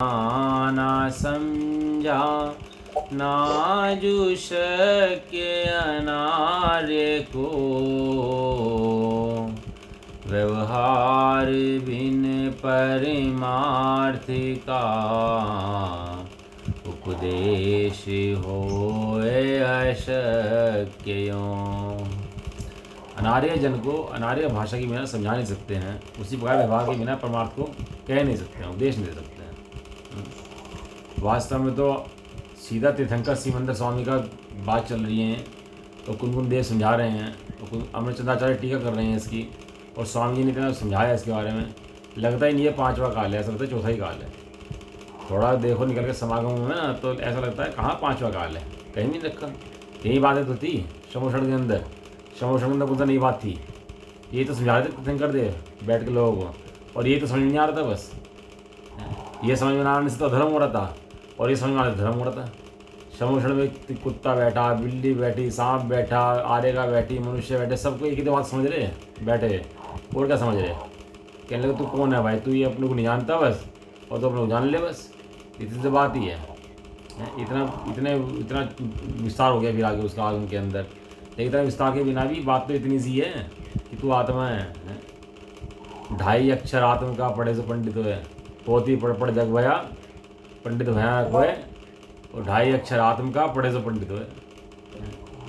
ना समझा नाजु शक्य अनार्य को, व्यवहार बिन परमार्थ का उपदेश होए अशक्य यों। अनार्य जन को अनार्य भाषा के बिना समझा नहीं सकते हैं, उसी प्रकार व्यवहार के बिना परमार्थ को कह नहीं सकते हैं, उपदेश नहीं दे सकते हैं। वास्तव में तो सीधा तीर्थंकर सिमंदर स्वामी का बात चल रही है, तो कुनकुन देव समझा रहे हैं, तो अमरचंद्राचार्य टीका कर रहे हैं इसकी, और स्वामी जी ने इतना समझाया इसके बारे में। लगता ही नहीं है पांचवा काल है, ऐसा लगता है चौथा ही काल है। थोड़ा देखो निकल के समागम में ना, तो ऐसा लगता है कहाँ पांचवा काल है, कहीं भी रखा। यही बातें तो थी शमोषण के अंदर, शमोषण के अंदर कौन सा नई बात थी, ये तो समझा रहे थे तीर्थंकर देव बैठ के लोगों को, और ये तो समझ नहीं आ रहा था। बस ये समझ में आने से तो धर्म हो रहा था, और ये समझ में आने से धर्म हो रहा था। शमोषण में कुत्ता बैठा, बिल्ली बैठी, सांप बैठा, आरेगा बैठी, मनुष्य बैठे, सबको एक ही तो बात समझ रहे बैठे, और क्या समझ रहे। कहने लगे तू कौन है भाई, तू ये अपने को नहीं जानता बस, और तो अपने को जान ले बस, इतनी सी बात ही है। इतना विस्तार हो गया फिर आगे उसका आगम के अंदर। लेकिन इतना विस्तार के बिना भी बात तो इतनी सी है कि तू आत्मा है। ढाई अक्षर आत्म का पढ़े से पंडित हुए, पोती पढ़ जग भया पंडित भयानक हुए, और ढाई अक्षर आत्म का पढ़े से पंडित हुए।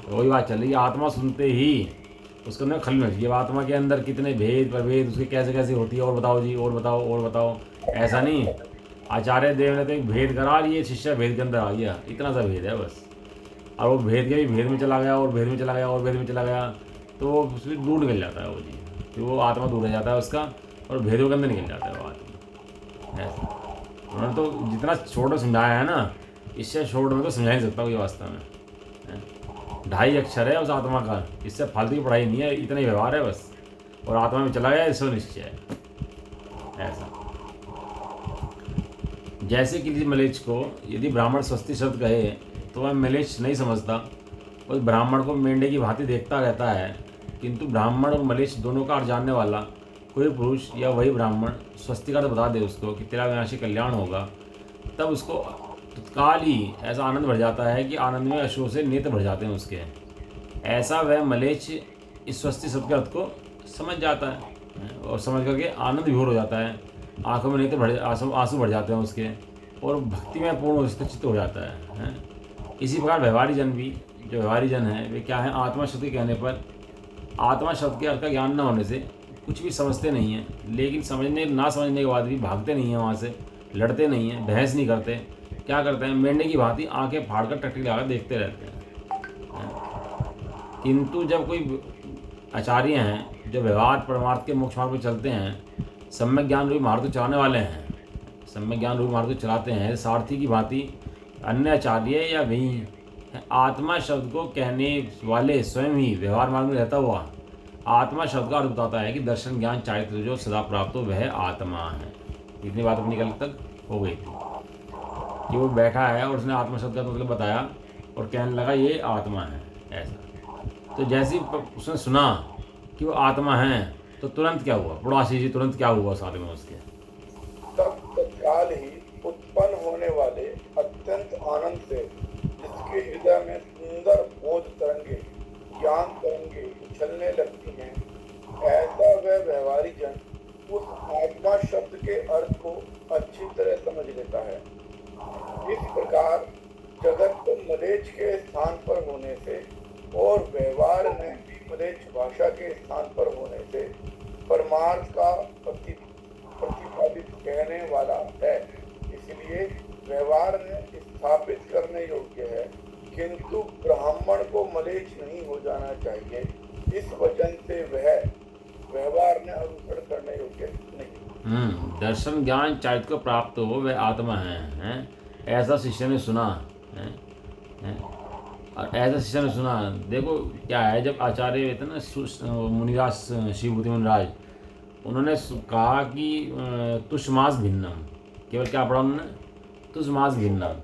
वही बात चल रही है, आत्मा सुनते ही उसके अंदर खल में, ये आत्मा के अंदर कितने भेद प्रभेद उसके कैसे कैसे होती है, और बताओ जी, और बताओ और बताओ। ऐसा नहीं, आचार्य देव ने तो एक भेद करा लिए, शिष्य भेद के अंदर आ गया, इतना सा भेद है बस। और वो भेद के भी भेद में चला गया, और भेद में चला गया, और भेद में चला गया, तो उसमें दूर निकल जाता है वो जी, फिर वो आत्मा दूर रह जाता है उसका, और भेदों के अंदर निकल जाता है वो आत्मा। ऐसा उन्होंने तो जितना छोड़ समझाया है ना, इससे छोड़ में तो समझा नहीं सकता कोई वास्तव में। ढाई अक्षर है उस आत्मा का, इससे फालतू की पढ़ाई नहीं है, इतना ही व्यवहार है बस, और आत्मा में चला गया इससे निश्चय है। ऐसा जैसे किसी मलेच्छ को यदि ब्राह्मण स्वस्ति शब्द कहे तो वह मलेच्छ नहीं समझता, उस ब्राह्मण को मेंढे की भांति देखता रहता है। किंतु ब्राह्मण और मलेच्छ दोनों का अर्थ जानने वाला कोई पुरुष या वही ब्राह्मण स्वस्ति का तो बता दे उसको कि तेरा विनाशी कल्याण होगा, तब उसको तत्काल ही ऐसा आनंद भर जाता है कि आनंद में अश्रु से नेत्र भर जाते हैं उसके। ऐसा वह मलेच्छ इस स्वस्ति शब्द के अर्थ को समझ जाता है, और समझ करके आनंद विभोर हो जाता है, आंखों में नेत्र भर, आंसू भर जाते हैं उसके, और भक्ति में पूर्ण उसका चित्त हो जाता है। इसी प्रकार व्यवहारी जन भी, जो व्यवहारी जन है वे क्या है, आत्मा शब्द के कहने पर, आत्मा शब्द के अर्थ का ज्ञान न होने से कुछ भी समझते नहीं हैं, लेकिन समझने ना समझने के बाद भी भागते नहीं हैं वहाँ से, लड़ते नहीं हैं, बहस नहीं करते। क्या करते हैं, मेंढे की भांति आंखें फाड़कर टकटकी लगाकर देखते रहते हैं। किंतु जब कोई आचार्य हैं जो व्यवहार परमार्थ के मोक्ष मार्ग पर चलते हैं, सम्यक ज्ञान रूपी मार्ग तो चलाने वाले हैं, सम्यक ज्ञान रूपी मार्ग तो चलाते हैं, सारथी की भांति अन्य आचार्य या वही आत्मा शब्द को कहने वाले स्वयं ही व्यवहार मार्ग में रहता हुआ आत्मा शब्द का अर्थ बताता है कि दर्शन ज्ञान चारित्र जो सदा प्राप्त हो वह आत्मा है। इतनी बात अपनी कल तक हो गई थी कि वो बैठा है और उसने आत्मा शब्द का मतलब बताया और कहने लगा ये आत्मा है। ऐसा तो जैसे ही उसने सुना कि वो आत्मा है, तो तुरंत क्या हुआ, पड़ोसी जी तुरंत क्या हुआ साथ में उसके, तब तत्काल ही उत्पन्न होने वाले अत्यंत आनंद से जिसके हृदय में सुंदर बोध तरंगे, ज्ञान तरंगे उछलने लगती हैं, ऐसा वह व्यवहारी जन उस आत्मा शब्द के अर्थ को अच्छी तरह समझ लेता है। इस प्रकार जगत को मलेच्छ के स्थान पर होने से और व्यवहार में भी मलेच्छ भाषा के स्थान पर होने से परमार्थ का प्रतिपादित कहने वाला है। इसलिए व्यवहार में स्थापित करने योग्य है, किंतु ब्राह्मण को मलेच्छ नहीं हो जाना चाहिए। इस वचन से वह व्यवहार में अनुसरण करने योग्य नहीं। दर्शन ज्ञान चारित्र को प्राप्त हो वह आत्मा है? ऐसा शिष्य ने सुना है? और ऐसा शिष्य ने सुना। देखो क्या है, जब आचार्य थे ना मुनिराज, शिवभूति मुनिराज, उन्होंने कहा कि तुष्मास भिन्नम, केवल क्या पढ़ा उन्होंने, तुष्मास भिन्नम।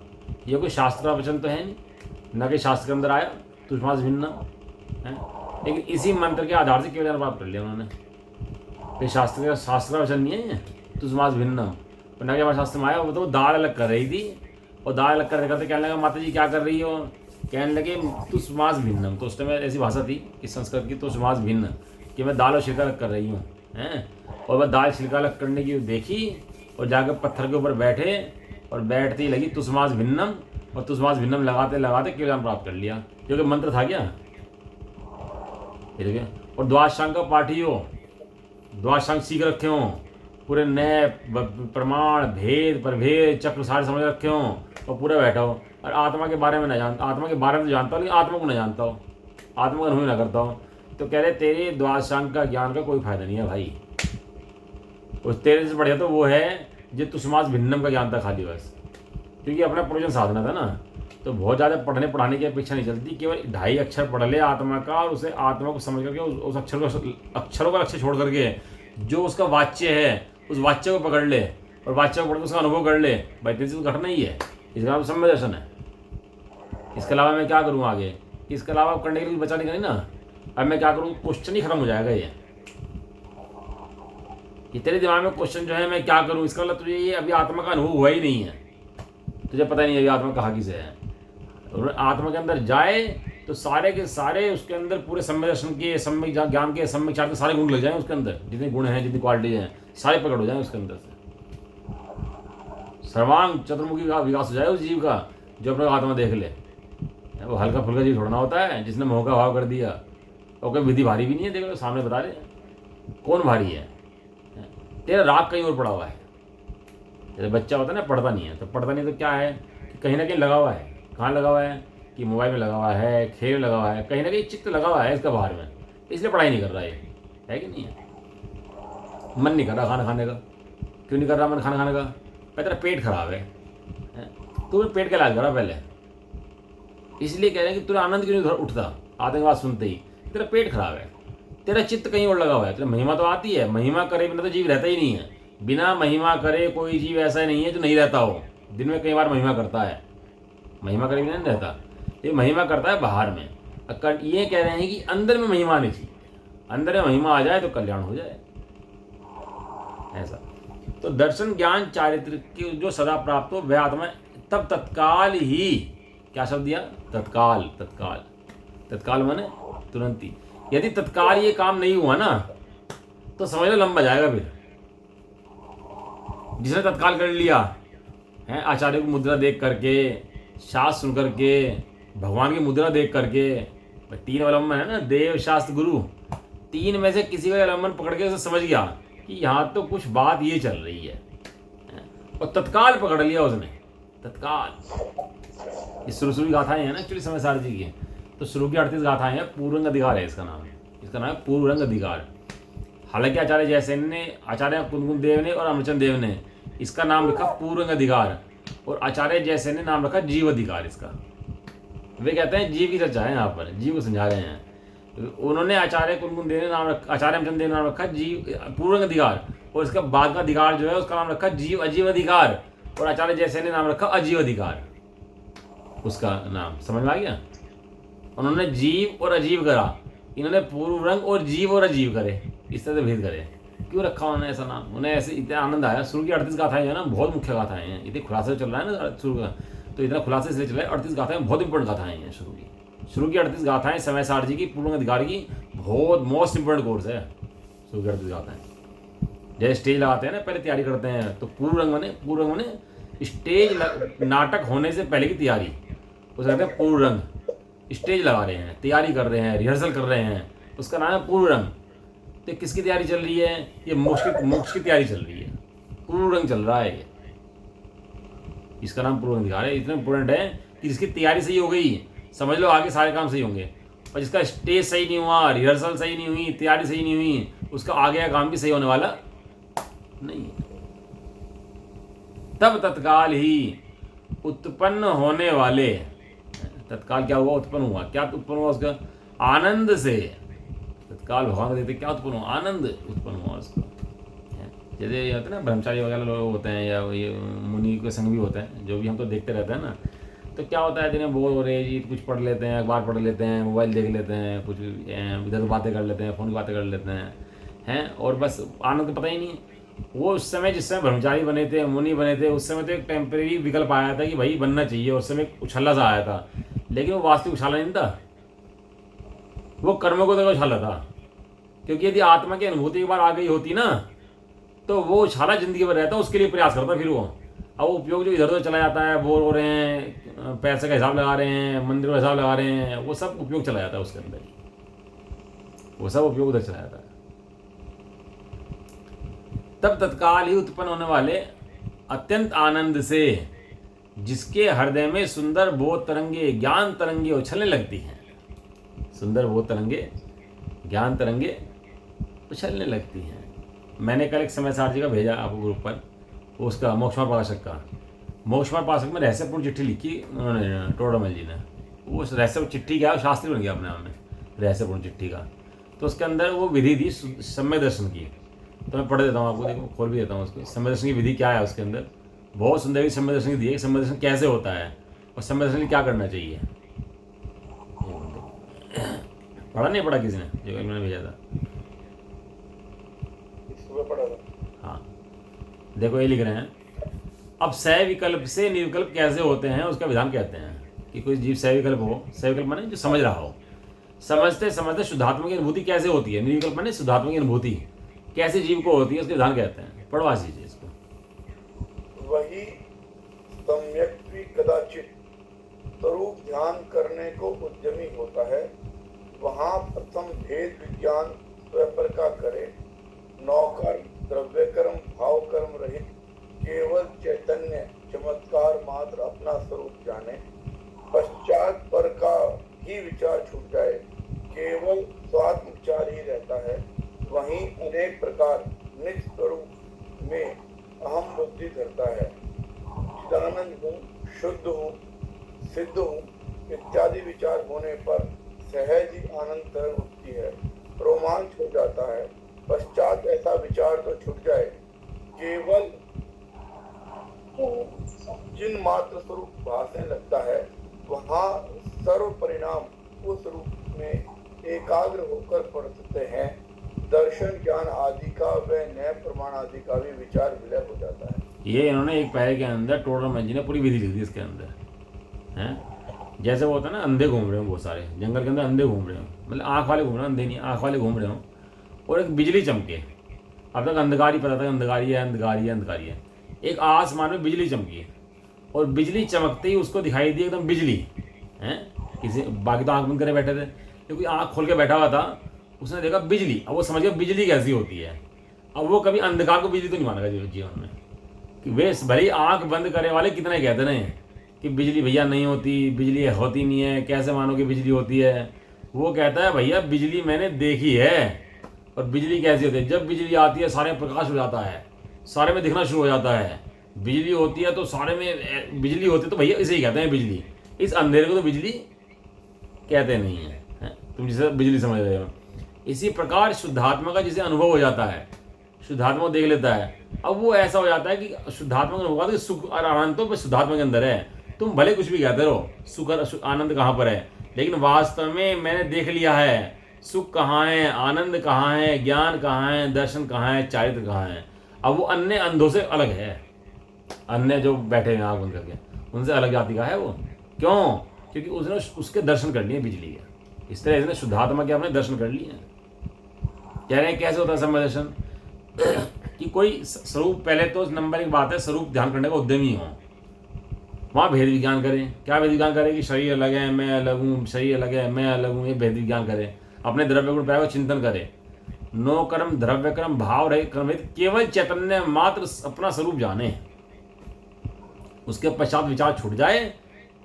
ये कोई शास्त्र का वचन तो है नहीं, न कि शास्त्र के अंदर आया तुष्मास भिन्नम है, लेकिन इसी मंत्र के आधार से केवल अनुवाद कर लिया उन्होंने। ये शास्त्र का वचन नहीं है तुष्मास भिन्नम, और नाग्य भाषा शास्त्र में आया, वो तो दाढ़ अलग कर रही थी, और दाढ़ अलग करते करते कहने लगा माता जी क्या कर रही हो, कहने लगे तुष्मास भिन्नम। तो उस टाइम ऐसी भाषा थी कि संस्कृत की, तुष्मास भिन्न, कि मैं दाल और छिलका अलग कर रही हूँ हैं। और वह दाल छिलका अलग करने की देखी और जाकर पत्थर के ऊपर बैठे, और बैठते ही लगी तुष्मास भिन्नम, और तुष्मास भिन्नम लगाते लगाते केवल प्राप्त कर लिया, जो कि मंत्र था क्या, ठीक है। और द्वादशांग का पाठी हो, द्वादशांग सीख रखे हों, पूरे नए प्रमाण भेद प्रभेद चक्र सारे समझ रखे हों, और पूरा बैठा हो, और आत्मा के बारे में ना जानता, आत्मा के बारे में तो जानता हो लेकिन आत्मा को ना जानता हो, आत्मा का अनुभव ना करता हो, तो कह रहे तेरे द्वादशांग का ज्ञान का कोई फायदा नहीं है भाई। उस तेरे से बढ़िया तो वो है जो तुष्मास भिन्नम का ज्ञान था खाली बस, क्योंकि अपना प्रयोजन साधना था ना। तो बहुत ज़्यादा पढ़ने पढ़ाने की अपेक्षा नहीं चलती, केवल 2.5 अक्षर पढ़ ले आत्मा का, और उसे आत्मा को समझ करके उस अक्षरों का लक्ष्य छोड़ करके जो उसका वाच्य है उस वाच्य को पकड़ ले, और वाच्य को पढ़ के उसका अनुभव कर ले, भाई तेरे से तो घटना ही है। इसका नाम सम्य दर्शन है। इसके अलावा मैं क्या करूँ आगे, इसके अलावा करने के लिए बचा नहीं करें ना। अब मैं क्या करूँ, क्वेश्चन ही खत्म हो जाएगा ये तेरे दिमाग में क्वेश्चन जो है मैं क्या करूँ, इसका मतलब तुझे ये अभी आत्मा का अनुभव हुआ ही नहीं है, तुझे पता नहीं अभी आत्मा कहाँ किसे है। और आत्मा के अंदर जाए तो सारे के सारे उसके अंदर पूरे सम्यक दर्शन के, सम्यक ज्ञान के, सम्यक चार के सारे गुण लग जाएं उसके अंदर, जितने गुण हैं जितनी क्वालिटी हैं सारे प्रकट हो जाएं उसके अंदर से। सर्वांग चतुर्मुखी का विकास हो जाए उस जीव का जो अपना आत्मा देख ले। वो हल्का फुल्का जीव छोड़ना होता है जिसने मोह का भाव कर दिया, और कोई विधि भारी भी नहीं है। देख लो सामने बता रहे कौन भारी है, तेरा राग कहीं और पड़ा हुआ है। जैसे बच्चा होता है ना, पढ़ता नहीं है, तो पढ़ता नहीं तो क्या है कि कहीं ना कहीं लगा हुआ है। कहाँ लगा हुआ है कि मोबाइल में लगा हुआ है, खेल में लगा हुआ है, कहीं ना कहीं चित्त लगा हुआ है इसका बाहर में, इसलिए पढ़ाई नहीं कर रहा है कि नहीं है। मन नहीं कर रहा खाना खाने का। क्यों नहीं कर रहा मन खाना खाने का, तेरा पेट खराब है, तुम्हें पेट का इलाज करा पहले। इसलिए कह रहे हैं कि तुझे आनंद क्यों नहीं उठता आतंकवाद सुनते ही, तेरा पेट खराब है, तेरा चित्त कहीं और लगा हुआ है। तेरा महिमा तो आती है, महिमा करे बिना तो जीव रहता ही नहीं है। बिना महिमा करे कोई जीव ऐसा नहीं है जो नहीं रहता हो। दिन में कई बार महिमा करता है, महिमा करे बिना नहीं रहता। ये महिमा करता है बाहर में। ये कह रहे हैं कि अंदर में महिमा आनी चाहिए, अंदर में महिमा आ जाए तो कल्याण हो जाए ऐसा। तो दर्शन ज्ञान चारित्र की जो सदा प्राप्त हो वह आत्मा तब तत्काल ही, क्या शब्द दिया, तत्काल। तत्काल तत्काल माने तुरंत ही। यदि तत्काल ये काम नहीं हुआ ना तो समझ लो लंबा जाएगा। फिर जिसने तत्काल कर लिया है, आचार्य की मुद्रा देख करके, शास्त्र सुन करके, भगवान की मुद्रा देख करके, 3 अवलंबन है ना, देव शास्त्र गुरु, 3 में से किसी का अवलंबन पकड़ के उसे समझ गया कि यहाँ तो कुछ बात ये चल रही है, और तत्काल पकड़ लिया उसने। तत्काल ये शुरू की गाथाएं हैं ना एक्चुअली समय सार जी की। तो शुरू की 38 गाथाएं हैं, पूर्वरंग अधिकार है इसका नाम। इसका नाम है पूर्वरंग अधिकार। हालांकि आचार्य जयसेन ने, आचार्य कुंदकुंद देव ने और अमरचंद देव ने इसका नाम रखा पूर्वरंग अधिकार, और आचार्य जयसेन ने नाम रखा जीव अधिकार इसका। वे कहते हैं जीव की चर्चा है, यहाँ पर जीव को समझा रहे हैं। उन्होंने आचार्य कुंदकुंद देव ने नाम रखा, आचार्य अमरचंद देव ने नाम रखा जीव पूर्वरंग अधिकार, और इसका बाद का अधिकार जो है उसका नाम रखा जीव अजीव अधिकार, और आचार्य जयसेन ने नाम रखा अजीव अधिकार। उसका नाम समझ में आ गया। उन्होंने जीव और अजीव करा, इन्होंने पूर्व रंग और जीव और अजीव करे, इस तरह से भेद करे। क्यों रखा उन्होंने ऐसा नाम, उन्हें ऐसे इतना आनंद आया। शुरू की 38 गाथाएं है ना, बहुत मुख्य गाथाएं हैं, इतने खुलासे चल रहा है ना शुरू का, तो इतना खुलासे इसलिए चल रहा है। 38 गाथाएं बहुत इंपॉर्टेंट गाथाएं हैं शुरू की 38 गाथाएं समय सार जी की पूर्वरंग अधिकार की बहुत मोस्ट इंपॉर्टेंट कोर्स है। शुरू की 38 गाथाएं जैसे स्टेज लगाते हैं ना, पहले तैयारी करते हैं, तो पूर्व रंग ने स्टेज नाटक होने से पहले की तैयारी, उसे कहते हैं पूर्व रंग। स्टेज लगा रहे हैं, तैयारी कर रहे हैं, रिहर्सल कर रहे हैं, उसका नाम है पूर्व रंग। तो किसकी तैयारी चल रही है, ये मोक्ष की तैयारी चल रही है, पूर्व रंग चल रहा है ये। इसका नाम पूर्व रंग अधिकार है। इतना इंपॉर्टेंट है कि जिसकी तैयारी सही हो गई, समझ लो आगे सारे काम सही होंगे। और जिसका स्टेज सही नहीं हुआ, रिहर्सल सही नहीं हुई, तैयारी सही नहीं हुई, उसका आगे का काम भी सही होने वाला नहीं है। तब तत्काल ही उत्पन्न होने वाले, तत्काल क्या हुआ, उत्पन्न हुआ, क्या उत्पन्न हुआ उसका, आनंद से। तत्काल भगवान देते क्या उत्पन्न हुआ, आनंद उत्पन्न हुआ उसको। जैसे ये होते हैं ना ब्रह्मचारी वगैरह लोग होते हैं, या ये मुनि के संग भी होते हैं, जो भी हम तो देखते रहते हैं ना, तो क्या होता है दिन में बोर हो रहे हैं जी, कुछ पढ़ लेते हैं, अखबार पढ़ लेते हैं, मोबाइल देख लेते हैं, कुछ इधर बातें कर लेते हैं, फ़ोन की बातें कर लेते हैं, और बस आनंद का पता ही नहीं है। वो उस समय जिस समय ब्रह्मचारी बने थे, मुनि बने थे, उस समय तो एक टेम्परेरी विकल्प आया था कि भाई बनना चाहिए, उस समय एक उछाला सा आया था, लेकिन वो वास्तविक उछाला नहीं था, वो कर्म को देखो उछाला था। क्योंकि यदि आत्मा की अनुभूति एक बार आ गई होती ना, तो वो उछाला जिंदगी भर रहता, उसके लिए प्रयास करता फिर वो। अब वो उपयोग जो इधर उधर चला जाता है, बोर हो रहे हैं, पैसे का हिसाब लगा रहे हैं, मंदिर का हिसाब लगा रहे हैं, वो सब उपयोग चला जाता है उसके अंदर ही, वो सब उपयोग उधर चला जाता है। तब तत्काल ही उत्पन्न होने वाले अत्यंत आनंद से जिसके हृदय में सुंदर बोध तरंगे, ज्ञान तरंगे उछलने लगती हैं, सुंदर बोध तरंगे, ज्ञान तरंगे उछलने लगती हैं। मैंने कल एक समय सारथी का भेजा आपको ग्रुप पर, उसका मोक्षमार्ग पाशक का, मोक्षमार्ग पाशक में रहस्यपूर्ण चिट्ठी लिखी उन्होंने, टोडरमल जी ने। वो उस रहस्य चिट्ठी क्या, शास्त्री बन गया अपने आप में रहस्यपूर्ण चिट्ठी का। तो उसके अंदर वो विधि थी सम्यक दर्शन की, तो मैं पढ़ देता हूँ आपको, देखो खोल भी देता हूँ उसको। सम्यक दर्शन की विधि क्या है उसके अंदर, बहुत सुंदर सम्यक दर्शन की दी है, सम्यक दर्शन कैसे होता है और सम्यक दर्शन क्या करना चाहिए। पढ़ा नहीं पढ़ा किसी ने, जो मैंने भेजा था, पढ़ा था। हाँ देखो ये लिख रहे हैं, अब सविकल्प से निर्विकल्प कैसे होते हैं उसका विधान कहते हैं कि कोई जीव सविकल्प हो, सविकल्प माने जो समझ रहा हो, समझते समझते शुद्धात्मा की अनुभूति कैसे होती है, निर्विकल्प माने शुद्धात्मा की अनुभूति कैसे जीव को होती है, उसके विधान कहते हैं। पढ़वा दीजिए इसको। वही सम्यक भी कदाचित स्वरूप ध्यान करने को उद्यमी होता है, वहां प्रथम भेद विज्ञान स्वप्रका करे, नौकर्म द्रव्य कर्म भाव कर्म रहित केवल चैतन्य चमत्कार मात्र अपना स्वरूप जाने, पश्चात पर का ही विचार छूट जाए, केवल स्वात्म विचार ही रहता है। वहीं अनेक प्रकार निज स्वरूप में अहम बुद्धि धरता है, चिदानंद हूँ, शुद्ध हूँ, सिद्ध हूँ इत्यादि विचार होने पर सहज ही आनंद तरंग उठती है, रोमांच हो जाता है। पश्चात ऐसा विचार तो छूट जाए, केवल जिन मात्र स्वरूप भासने लगता है, वहाँ सर्व परिणाम उस रूप में एकाग्र होकर पड़ते हैं। दर्शन ज्ञान आदि का व नए प्रमाण आदि का भी विचार विलय हो जाता है। ये इन्होंने एक पैरे के अंदर टोडरमल जी ने पूरी विधि लिख दी इसके अंदर हैं। जैसे वो होता है ना, अंधे घूम रहे हो, बहुत सारे जंगल के अंदर अंधे घूम रहे हो, मतलब आँख वाले घूम रहे हो, अंधे नहीं, आँख वाले घूम रहे हो, और एक बिजली चमके, अब तक अंधकार ही पता था, अंधकार ही है, अंधकार ही है, अंधकार ही है, एक आसमान में बिजली चमकी, और बिजली चमकते ही उसको दिखाई दी एकदम बिजली हैं। किसी बाकी तो आँख बंद करे बैठे थे, क्योंकि आँख खोल के बैठा हुआ था, उसने देखा बिजली, अब वो समझ गया बिजली कैसी होती है। अब वो कभी अंधकार को बिजली तो नहीं मानेगा जीवन में, कि वे भले ही आँख बंद करने वाले कितने कहते रहे कि बिजली भैया नहीं होती, बिजली होती नहीं है, कैसे मानो कि बिजली होती है। वो कहता है भैया बिजली मैंने देखी है, और बिजली कैसी होती है, जब बिजली आती है सारे में प्रकाश हो जाता है, सारे में दिखना शुरू हो जाता है। बिजली होती है तो सारे में बिजली होती है, तो भैया इसे ही कहते हैं बिजली, इस अंधेरे को तो बिजली कहते नहीं है, तुम जिसे बिजली समझ रहे हो। इसी प्रकार शुद्धात्मा का जिसे अनुभव हो जाता है, शुद्धात्मा को देख लेता है, अब वो ऐसा हो जाता है कि शुद्धात्मा का अनुभव होता है कि सुख और आनंद तो शुद्धात्मा के अंदर है। तुम भले कुछ भी कहते रहो, सुख और आनंद कहाँ पर है, लेकिन वास्तव में मैंने देख लिया है, सुख कहाँ है, आनंद कहाँ है, ज्ञान कहाँ है, दर्शन कहाँ है, चारित्र कहाँ है। अब वो अन्य अंधों से अलग है, अन्य जो बैठे हैं आँख बंद करके, उनसे अलग जाति का है वो। क्यों? क्योंकि उसने उसके दर्शन कर लिए बिजली के। इस तरह इसने शुद्धात्मा के अपने दर्शन कर लिए। कह रहे हैं कैसे होता है समय दर्शन, कि कोई स्वरूप, पहले तो नंबर एक बात है स्वरूप ध्यान करने का उद्यमी हो, वहाँ भेद विज्ञान करें। क्या भेद विज्ञान करें कि शरीर अलग है, मैं अलग हूँ, शरीर अलग है, मैं अलग हूँ, ये भेद विज्ञान करें। अपने द्रव्य गुण प्राय को चिंतन करे, नो कर्म द्रव्य कर्म भाव रहे कर्म रहित केवल चैतन्य मात्र अपना स्वरूप जाने। उसके पश्चात विचार छूट जाए,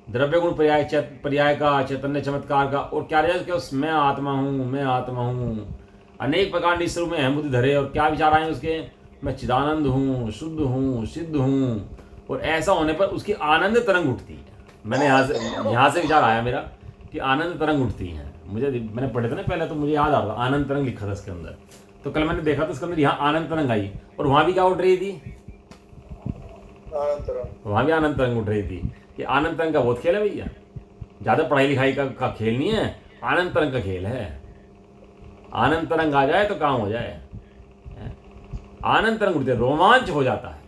द्रव्य गुण पर्याय का, चैतन्य चमत्कार का, और क्या रहे कि मैं आत्मा हूँ, मैं आत्मा हूँ, अनेक प्रकार निज स्वरूप में अहम बुद्धि धरे। और क्या विचार आए उसके, मैं चिदानंद हूँ, शुद्ध हूँ, सिद्ध हूँ। और ऐसा होने पर उसकी आनंद तरंग उठती है। मैंने यहाँ से विचार आया मेरा कि आनंद तरंग उठती है। मैंने पढ़े थे ना पहले, तो मुझे याद आ रहा, आनंद तरंग लिखा था इसके अंदर। तो कल मैंने देखा था इसके अंदर यहाँ आनंद तरंग आई, और वहाँ भी क्या उठ रही थी, वहाँ भी आनंद तरंग उठ रही थी। कि आनंद तरंग का बहुत खेल है भैया, ज़्यादा पढ़ाई लिखाई का खेल नहीं है, आनंद तरंग का खेल है। आनंद तरंग आ जाए तो काम हो जाए। आनंद तरंग उठते, रोमांच हो जाता है।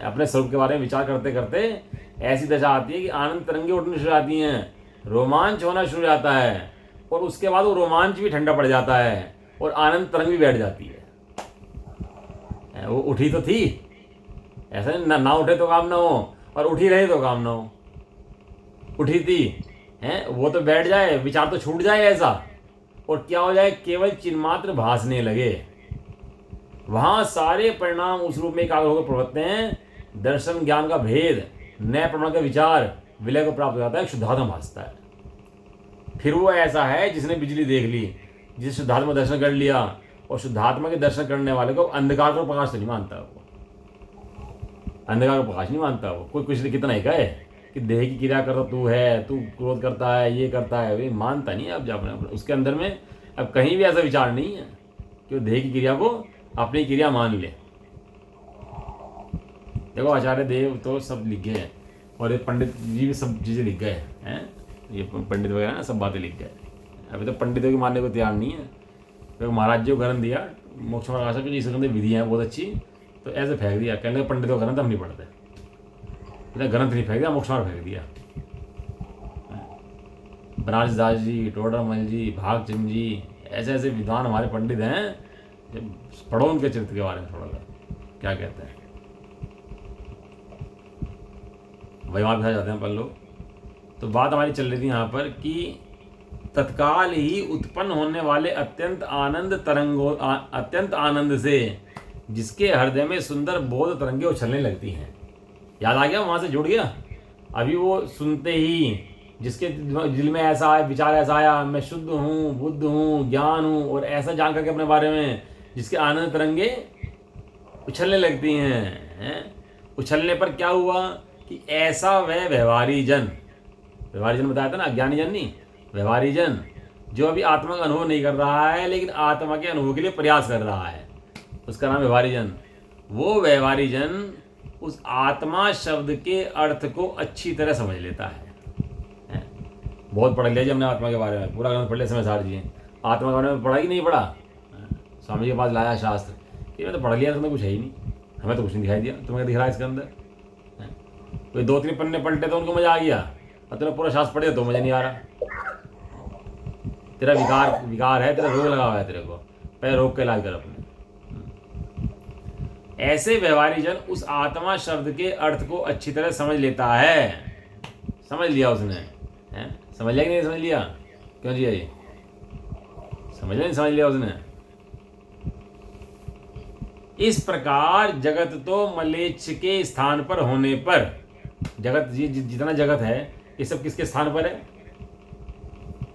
अपने स्वरूप के बारे में विचार करते करते ऐसी दशा आती है कि आनंद तरंगे उठनी शुरू आती हैं, रोमांच होना शुरू हो जाता है, और उसके बाद वो रोमांच भी ठंडा पड़ जाता है और आनंद तरंग भी बैठ जाती है। वो उठी तो थी, ऐसा ना उठे तो काम ना हो, और उठी रहे तो काम ना हो। उठी थी हैं, वो तो बैठ जाए, विचार तो छूट जाए ऐसा, और क्या हो जाए, केवल चिन्मात्र भासने लगे। वहां सारे परिणाम उस रूप में एकाग्र होकर प्रवृत्त हैं। दर्शन ज्ञान का भेद, नए प्रमाण का विचार, विलय को प्राप्त हो जाता है, शुद्धात्मा भासता है। फिर वो ऐसा है जिसने बिजली देख ली, जिसने शुद्धात्मा दर्शन कर लिया, और शुद्धात्मा के दर्शन करने वाले को अंधकार को प्रकाश तो नहीं मानता, वो अंधकार को प्रकाश नहीं मानता। वो कोई कुछ कितना ही कहे कि देह की क्रिया करता तू है, तू क्रोध करता है, ये करता है, वे मानता नहीं है। अब जब उसके अंदर में अब कहीं भी ऐसा विचार नहीं है कि वो देह की क्रिया को अपनी क्रिया मान ले। देखो आचार्य देव तो सब लिख गए हैं, और ये पंडित जी भी सब चीज़ें लिख गए हैं। ये पंडित वगैरह ना सब बातें लिख गए। अभी तो पंडितों की मानने को तैयार नहीं है। तो महाराज जी को ग्रंथ दिया मोक्ष प्रकाशक की, जिस ग्रंथ विधियाँ हैं बहुत अच्छी, तो ऐसे फेंक दिया, कहने लगे पंडितों का ग्रंथ हम नहीं पढ़ते। इतना ग्रंथ नहीं फेंक दिया, मोक्ष मार्ग फेंक दिया। बनारस दास जी, टोडरमल जी, भागचंद जी, ऐसे ऐसे विद्वान हमारे पंडित हैं, पढ़ो उनके चरित्र के बारे में थोड़ा सा क्या कहते हैं। वही वहाँ जाते हैं अपन लोग। तो बात हमारी चल रही थी यहाँ पर कि तत्काल ही उत्पन्न होने वाले अत्यंत आनंद से जिसके हृदय में सुंदर बोध तरंगे उछलने लगती हैं। याद आ गया, वहाँ से जुड़ गया। अभी वो सुनते ही जिसके दिल में ऐसा आया, विचार ऐसा आया, मैं शुद्ध हूँ, बुद्ध हूँ, ज्ञान हूँ, और ऐसा जान करके अपने बारे में जिसके आनंद तरंगे उछलने लगती हैं। उछलने पर क्या हुआ कि ऐसा वह व्यवहारी जन बताया था ना, अज्ञानी जन नहीं, व्यवहारी जन, जो अभी आत्मा का अनुभव नहीं कर रहा है लेकिन आत्मा के अनुभव के लिए प्रयास कर रहा है, उसका नाम व्यवहारी जन। वो व्यवहारी जन उस आत्मा शब्द के अर्थ को अच्छी तरह समझ लेता है। बहुत पढ़ लिया जी हमने आत्मा के बारे में, पूरा ग्रंथ पढ़ लिया समय सार जी। आत्मा के बारे में पढ़ा कि नहीं पढ़ा? स्वामी के पास लाया शास्त्र कि मैं तो पढ़ लिया, तुम्हें कुछ है ही नहीं, हमें तो कुछ नहीं दिखाई दिया, तुम्हें दिख रहा है इसके अंदर? कोई 2-3 पन्ने पलटे तो उनको मजा आ गया, और तुमने पूरा शास्त्र पढ़े तो मजा नहीं आ रहा। तेरा विकार है, तेरा रोग लगा हुआ है तेरे को, पहले रोग का इलाज कर अपने। ऐसे व्यवहारी जन उस आत्मा शब्द के अर्थ को अच्छी तरह समझ लेता है। समझ लिया उसने, समझ लिया कि नहीं समझ लिया? क्यों जी ये समझ लिया, नहीं समझ लिया उसने? इस प्रकार जगत तो मलेच्छ के स्थान पर होने पर, जगत जितना जगत है ये सब किसके स्थान पर है?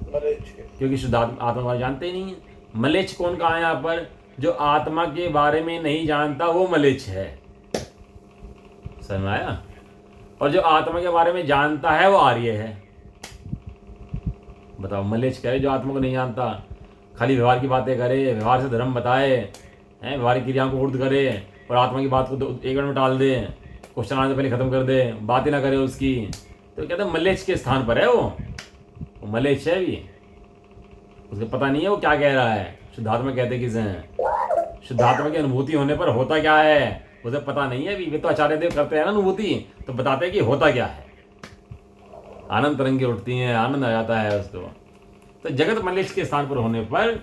मलेच्छ। क्योंकि शुद्ध आत्मा जानते ही नहीं है। मलेच्छ कौन कहा है यहाँ पर? जो आत्मा के बारे में नहीं जानता वो मलेच्छ है। समझ में आया? और जो आत्मा के बारे में जानता है वो आर्य है। बताओ, मलेच्छ करे जो आत्मा को नहीं जानता, खाली व्यवहार की बातें करे, व्यवहार से धर्म बताए, व्यवहारिक क्रियाओं को उर्द करे, और आत्मा की बात को 1 मिनट में टाल दे, क्वेश्चन आने से पहले खत्म कर दे, बात ही ना करे उसकी, तो कहते हैं मलेच्छ के स्थान पर है वो मलेच्छ है भी। उसको पता नहीं है वो क्या कह रहा है। शुद्धात्मा कहते किसे हैं? शुद्धात्मा की अनुभूति होने पर होता क्या है उसे पता नहीं है अभी। वे तो आचार्य देव करते हैं ना अनुभूति, तो बताते हैं कि होता क्या है। आनंद तरंगे उठती हैं, आनंद आ जाता है उसको। तो जगत मलेच्छ के स्थान पर होने पर,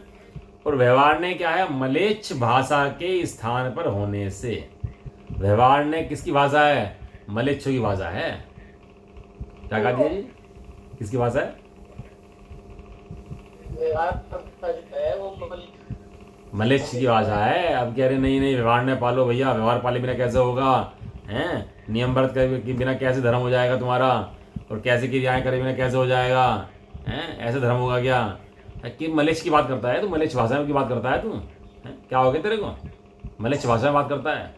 और व्यवहार ने क्या है? मलेच्छ भाषा के स्थान पर होने से। व्यवहार ने किसकी भाषा है? मलेच्छों की भाषा है। क्या कहा दिया जी? किसकी भाषा है? मलेच्छ की भाषा है। अब कह रहे नहीं व्यवहार ने पालो भैया, व्यवहार पाले बिना कैसे होगा? नियम व्रत के बिना कैसे धर्म हो जाएगा तुम्हारा? और कैसे क्रियाएं करे बिना कैसे हो जाएगा? ऐसे धर्म होगा क्या? कि मलेच्छ की बात करता है तू? मलेच्छ भाषा में की बात करता है तू? क्या हो गया तेरे को? मलेच्छ भाषा में बात करता है?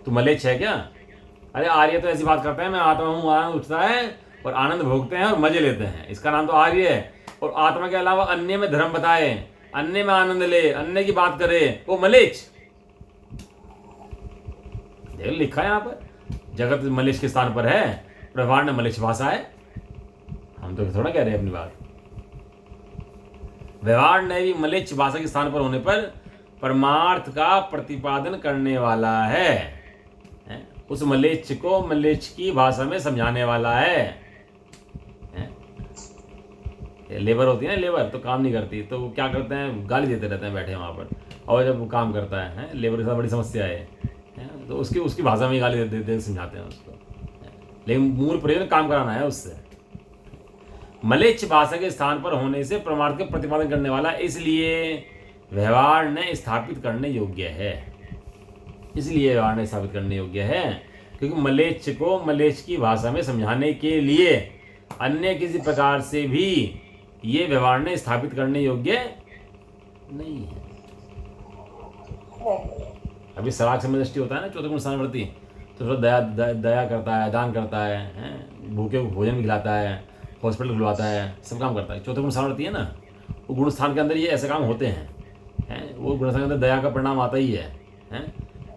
तू मलेच्छ है क्या? अरे आर्य तो ऐसी बात करते हैं, मैं आत्मा हूँ, आनंद उठता है और आनंद भोगते हैं और मजे लेते हैं, इसका नाम तो आर्य है। और आत्मा के अलावा अन्य में धर्म बताए, अन्य में आनंद ले, अन्य की बात करे, वो मलेच्छ। देख लिखा है यहाँ पर, जगत मलेच्छ के स्थान पर है, व्यवहार ने मलेच्छ भाषा है। हम तो थोड़ा कह रहे हैं अपनी बात। व्यवहार ने भी मलेच्छ भाषा के स्थान पर होने पर परमार्थ का प्रतिपादन करने वाला है, उस मलेच्छ को मलेच्छ की भाषा में समझाने वाला है। लेबर होती है ना, लेबर तो काम नहीं करती, तो वो क्या करते हैं, गाली देते रहते हैं बैठे वहाँ पर, और जब वो काम करता है लेबर के साथ बड़ी समस्या है, तो उसकी भाषा में गाली देते समझाते हैं उसको, लेकिन मूल प्रयोजन काम कराना है उससे। मलेच्छ भाषा के स्थान पर होने से परमार्थ का प्रतिपादन करने वाला, इसलिए व्यवहार ने स्थापित करने योग्य है, इसलिए व्यवहार ने स्थापित करने योग्य है, क्योंकि मलेच्छ को मलेच्छ की भाषा में समझाने के लिए अन्य किसी प्रकार से भी ये व्यवहार ने स्थापित करने योग्य नहीं है। अभी सराग समय दृष्टि होता है ना, चौथे गुण स्थानवर्ती, तो थोड़ा दया करता है, दान करता है, भूखे को भोजन भी खिलाता है, हॉस्पिटल खुलवाता है, सब काम करता है, चौथे गुण स्थानवर्ती है ना, वो गुण स्थान के अंदर ये ऐसे काम होते हैं, वो गुण स्थान के अंदर दया का परिणाम आता ही है,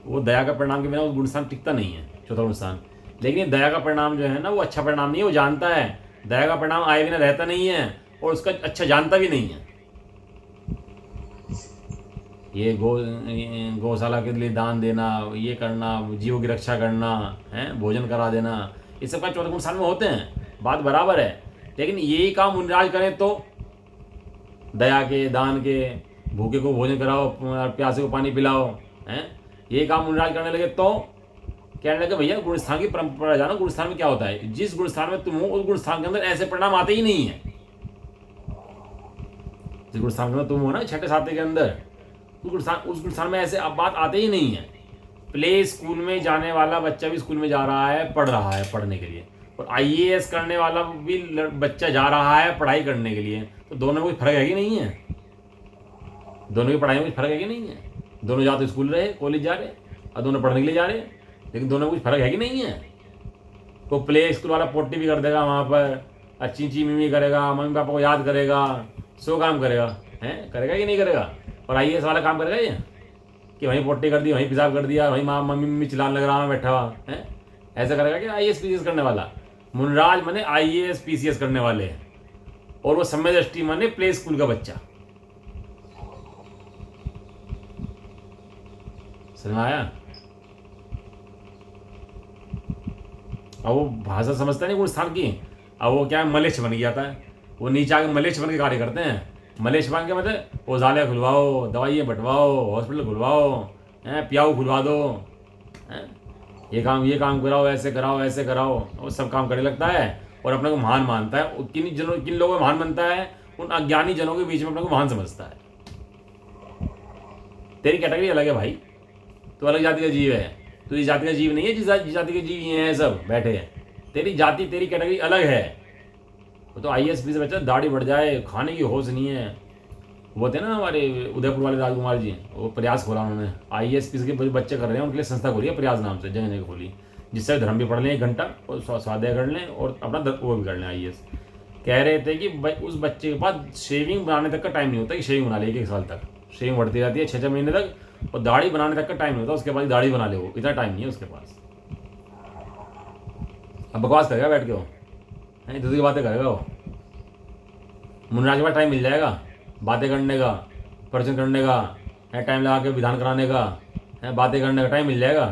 वो दया का परिणाम के बिना वो गुण स्थान टिकता नहीं है, चौथा गुण स्थान। लेकिन ये दया का परिणाम जो है ना, वो अच्छा परिणाम नहीं है, वो जानता है दया का परिणाम आए बिना रहता नहीं है, और उसका अच्छा जानता भी नहीं है। ये गौशाला के लिए दान देना, ये करना, जीवों की रक्षा करना, भोजन करा देना, ये सब का चौथे गुण स्थान में होते हैं, बात बराबर है। लेकिन यही काम मुनिराज करें तो दया के, दान के, भूखे को भोजन कराओ, प्यासे को पानी पिलाओ, यही काम मुनिराज करने लगे तो कहने लगे भैया गुण स्थान की परंपरा जानो, गुण स्थान में क्या होता है, जिस गुण स्थान में तुम हो उस गुण स्थान के अंदर ऐसे परिणाम आते ही नहीं है। जिस गुण स्थान में तुम हो ना, छठे सातवें के अंदर, उस गुण स्थान में ऐसे अब बात आते ही नहीं है। प्ले स्कूल में जाने वाला बच्चा भी स्कूल में जा रहा है, पढ़ रहा है पढ़ने के लिए, और IAS करने वाला भी बच्चा जा रहा है पढ़ाई करने के लिए, तो दोनों में कोई फर्क है कि नहीं है? दोनों की पढ़ाई में कुछ फर्क है कि नहीं है? दोनों जा तो स्कूल रहे, कॉलेज जा रहे, और दोनों पढ़ने के लिए जा रहे, लेकिन दोनों में कुछ फर्क है कि नहीं है? तो प्ले स्कूल वाला पोटी भी कर देगा वहाँ पर, चींची मिमी करेगा, मम्मी पापा को याद करेगा, सो काम करेगा, करेगा कि नहीं करेगा? और IAS वाला काम करेगा ये कि वहीं पोटी कर दी, वहीं पेशाब कर दिया, वहीं माँ मम्मी मम्मी चिल्लाने लग रहा है बैठा हुआ है, ऐसा करेगा कि IAS PCS करने वाला? मुनराज माने IAS PCS करने वाले हैं, और वो समय दृष्टि माने प्ले स्कूल का बच्चा। समझ में आया? अब वो भाषा समझता नहीं गुण स्थान की, अब वो क्या है, मलेच्छ बन गया था, वो नीचे आके मलेच्छ बन के कार्य करते हैं। मलेच्छ बन के मतलब औजाले खुलवाओ, दवाइयाँ बंटवाओ, हॉस्पिटल खुलवाओ, प्याऊ खुलवा दो, ये काम कराओ, ऐसे कराओ, वो सब काम करने लगता है और अपने को महान मानता है। किन लोगों को महान बनता है? उन अज्ञानी जनों के बीच में अपने को महान समझता है। तेरी कैटेगरी अलग है भाई, तो अलग जाति का जीव है, तो इस जाति का जीव नहीं है जिस जाति के जीव ये हैं सब बैठे हैं। तेरी जाति, तेरी कैटेगरी अलग है। वो तो IAS से बच्चा दाढ़ी बढ़ जाए, खाने की होश नहीं है। वो थे ना हमारे उदयपुर वाले राजकुमार जी, वो प्रयास खोला उन्होंने, IAS के बच्चे कर रहे हैं, उनके लिए संस्था खोली है प्रयास नाम से, जगह जगह खोली, जिससे धर्म भी पढ़ लें 1 घंटा और स्वाध्याय कर लें और अपना वो भी कर लें IAS। कह रहे थे कि उस बच्चे के पास शेविंग बनाने तक का टाइम नहीं होता कि शेविंग बना ले, 1 साल तक शेविंग बढ़ती रहती है, 6-6 महीने तक, और दाढ़ी बनाने तक का टाइम नहीं होता, उसके बाद दाढ़ी बना ले, वो इतना टाइम नहीं है उसके पास। अब बकवास करेगा बैठ के वो, दूसरी बातें करेगा वो। मुनराज के पास टाइम मिल जाएगा बातें करने का, प्रवचन करने का, टाइम लगा के विधान कराने का, बातें करने का टाइम मिल जाएगा।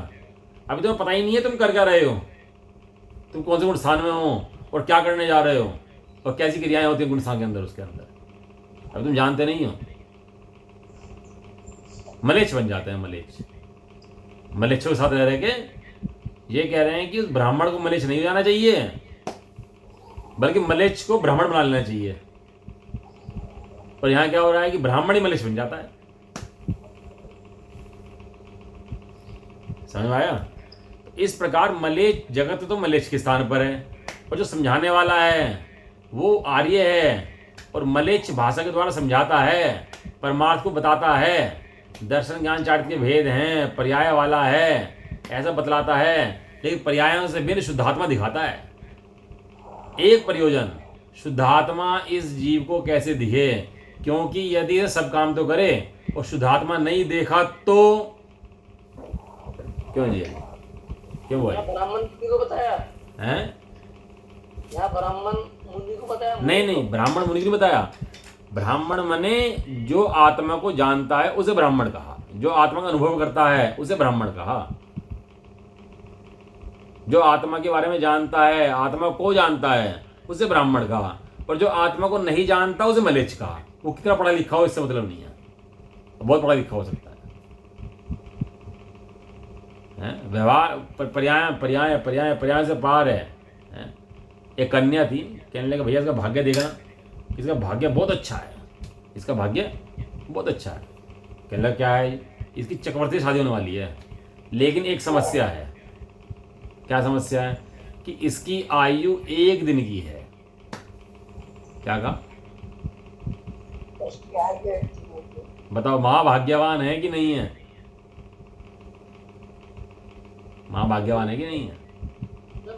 अभी तुम्हें पता ही नहीं है तुम कर क्या रहे हो, तुम कौन से गुण स्थान में हो और क्या करने जा रहे हो और कैसी क्रियाएं होती हैं गुण स्थान के अंदर, उसके अंदर अभी तुम जानते नहीं हो। मलेच्छ बन जाते हैं, मलेच्छों के साथ रह रहे के ये कह रहे हैं कि उस ब्राह्मण को मलेच्छ नहीं हो जाना चाहिए, बल्कि मलेच्छ को ब्राह्मण बना लेना चाहिए। और यहाँ क्या हो रहा है कि ब्राह्मण ही मलेच्छ बन जाता है। समझ में आया? इस प्रकार मलेच्छ जगत तो मलेच्छ के स्थान पर है, और जो समझाने वाला है वो आर्य है, और मलेच्छ भाषा के द्वारा समझाता है, परमार्थ को बताता है, दर्शन ज्ञान चारित्र के भेद हैं, पर्याय वाला है, ऐसा बतलाता है, लेकिन पर्यायों से भिन्न शुद्धात्मा दिखाता है। एक प्रयोजन, शुद्धात्मा इस जीव को कैसे दिखे, क्योंकि यदि सब काम तो करे और शुद्धात्मा नहीं देखा तो क्यों जी, क्यों हुआ? ब्राह्मण मुनि को बताया हैं? यहाँ ब्राह्मण मुनि को बताया? नहीं, ब्राह्मण मुनि को नहीं बताया। ब्राह्मण मने जो आत्मा को जानता है उसे ब्राह्मण कहा। जो आत्मा का अनुभव करता है उसे ब्राह्मण कहा। जो आत्मा के बारे में जानता है, आत्मा को जानता है, उसे ब्राह्मण कहा। और जो आत्मा को नहीं जानता उसे मलेच्छ कहा। वो कितना पढ़ा लिखा हो इससे मतलब नहीं है, बहुत पढ़ा लिखा हो सकता है? व्यवहार पर्याय पर्याय पर्याय पर्याय से पार है, हैं? एक कन्या थी, कहने लगा भैया इसका भाग्य देखना, इसका भाग्य बहुत अच्छा है, इसका भाग्य बहुत अच्छा है। कहने लगा क्या है? इसकी चक्रवर्ती शादी होने वाली है, लेकिन एक समस्या है। क्या समस्या है? कि इसकी आयु 1 दिन की है। क्या कहा? बताओ, माँ भाग्यवान है कि नहीं है? माँ भाग्यवान है कि नहीं है?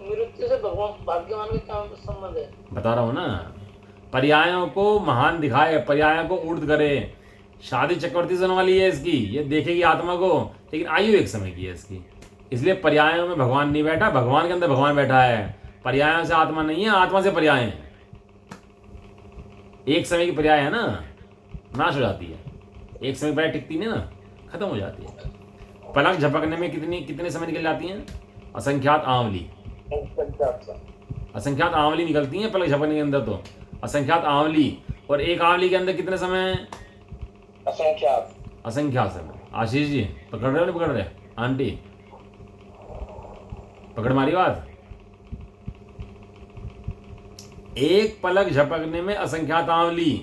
मृत्यु से भगवान भाग्यवान का क्या संबंध है? बता रहा हूँ ना, पर्यायों को महान दिखाए, पर्यायों को ऊर्ध्व करे। शादी चक्रवर्ती से होने वाली है इसकी, ये देखेगी आत्मा को, लेकिन आयु एक समय की है इसकी। इसलिए पर्यायों में भगवान नहीं बैठा, भगवान के अंदर भगवान बैठा है। पर्यायों से आत्मा नहीं है, आत्मा से पर्याय है। एक समय की पर्याय है ना, नाश हो जाती है। एक समय पर्याय टिकती नहीं ना, खत्म हो जाती है। पलक झपकने में कितने समय निकल जाती हैं? असंख्यात आंवली, असंख्यात आंवली निकलती हैं पलक झपकने के अंदर। तो असंख्यात आंवली, और एक आंवली के अंदर कितने समय? असंख्यात समय। आशीष जी पकड़ रहे हो नहीं पकड़ रहे? आंटी पकड़ मारी बात। एक पलक झपकने में असंख्यात आंवली,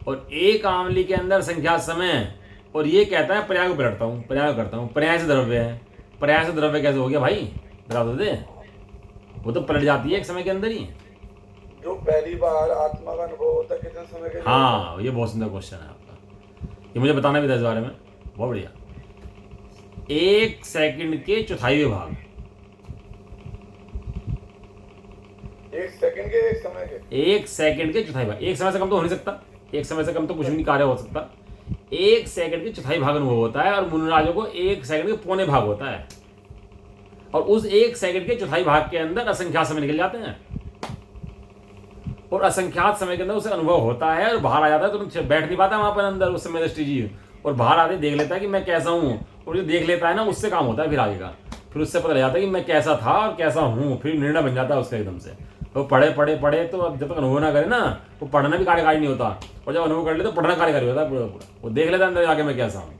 और एक आंवली के अंदर असंख्यात समय। और ये कहता है पर्याय को पलटता हूँ, पर्याय करता हूँ। पर्याय से द्रव्य है, पर्याय से द्रव्य कैसे हो गया भाई? बता दो दे। वो तो पलट जाती है एक समय के अंदर ही। जो पहली बार आत्मा का अनुभव होता है कितने समय के लिए? हाँ, ये बहुत सुंदर क्वेश्चन है आपका, ये मुझे बताना भी था इस बारे में। बहुत बढ़िया। 1 सेकंड के चौथाई भाग। 1 सेकंड के, 1 समय के? 1 सेकंड के चौथाई भाग। एक समय से कम तो हो नहीं सकता, एक समय से कम तो कुछ भी नहीं कार्य हो सकता। 1 सेकंड के चौथाई भाग अनुभव होता है, और मुनिराजों को 1 सेकंड के पौने भाग होता है। और उस 1 सेकंड के चौथाई भाग के अंदर असंख्यात समय निकल जाते हैं, और असंख्यात समय के अंदर उसे अनुभव होता है और बाहर आ जाता है। तो बैठ नहीं पाता वहां पर अंदर उस समय दृष्टि जी, और बाहर आते देख लेता है कि मैं कैसा हूँ। और जो देख लेता है ना, उससे काम होता है फिर आगे का। फिर उससे पता लग जाता है कि मैं कैसा था और कैसा हूँ। फिर निर्णय बन जाता है उसका एकदम से। तो पढ़े पढ़े पढ़े, तो अब जब तक अनुभव ना करे ना, वो पढ़ना भी कार्यकारी नहीं होता। और जब अनुभव कर ले तो पढ़ना कार्यकारी होता है पूरा पूरा। वो देख लेता है अंदर जाके मैं कैसा हूँ।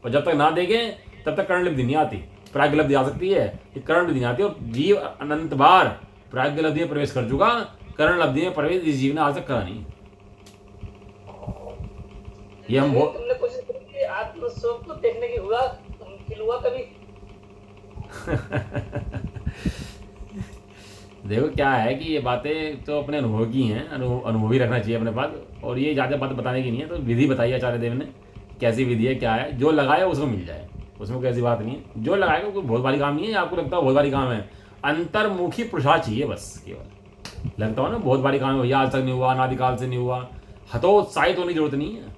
और जब तक ना देखे तब तक कर्ण लब्धि नहीं आती। प्राग्ञ लब्धि आ सकती है, कर्ण लब्धि नहीं आती। और जीव अनंत बार प्राग्ञ लब्धि में प्रवेश कर चुका, कर्ण लब्धि में प्रवेश इस जीव ने आज तक करा नहीं। ये हम बहुत तुमने कोशिश करी आत्मस्वरूप को देखने की, हुआ फील हुआ कभी? देखो क्या है कि ये बातें तो अपने अनुभव की हैं, अनुभव ही रखना चाहिए अपने पास। और ये ज़्यादा बात बताने की नहीं है। तो विधि बताई आचार्य देव ने, कैसी विधि है, क्या है। जो लगाए उसको मिल जाए, उसमें कोई ऐसी बात नहीं है। जो लगाएगा कोई बहुत भारी काम नहीं है। आपको लगता है बहुत भारी काम है, अंतर्मुखी पुरुषार्थ चाहिए बस। केवल लगता हो ना बहुत भारी काम है भैया, आज तक नहीं हुआ, अनादिकाल से नहीं हुआ, हतोत्साहित होने की जरूरत नहीं है।